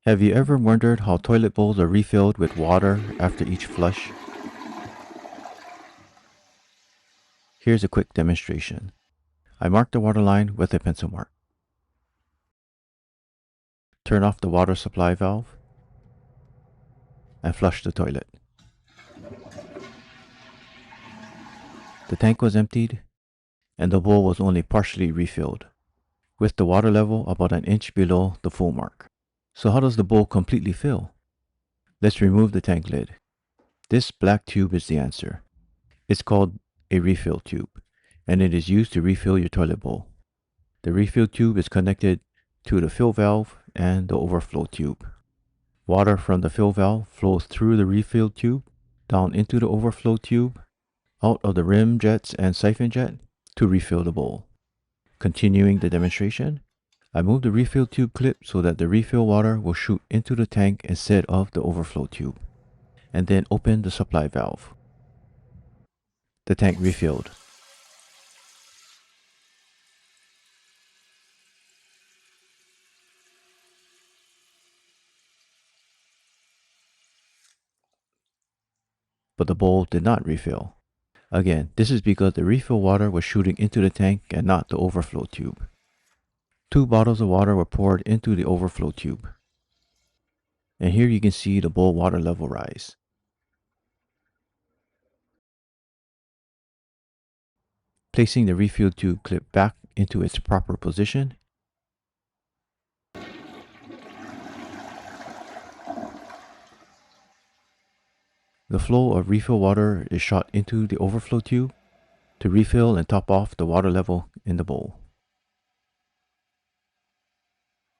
Have you ever wondered how toilet bowls are refilled with water after each flush? Here's a quick demonstration. I mark the water line with a pencil mark. Turn off the water supply valve and flush the toilet. The tank was emptied and the bowl was only partially refilled, with the water level about an inch below the full mark. So how does the bowl completely fill? Let's remove the tank lid. This black tube is the answer. It's called a refill tube, and it is used to refill your toilet bowl. The refill tube is connected to the fill valve and the overflow tube. Water from the fill valve flows through the refill tube, down into the overflow tube, out of the rim jets and siphon jet to refill the bowl. Continuing the demonstration, I move the refill tube clip so that the refill water will shoot into the tank instead of the overflow tube, and then open the supply valve. The tank refilled. But the bowl did not refill. Again, this is because the refill water was shooting into the tank and not the overflow tube. 2 bottles of water were poured into the overflow tube. And here you can see the bowl water level rise. Placing the refill tube clip back into its proper position, the flow of refill water is shot into the overflow tube to refill and top off the water level in the bowl.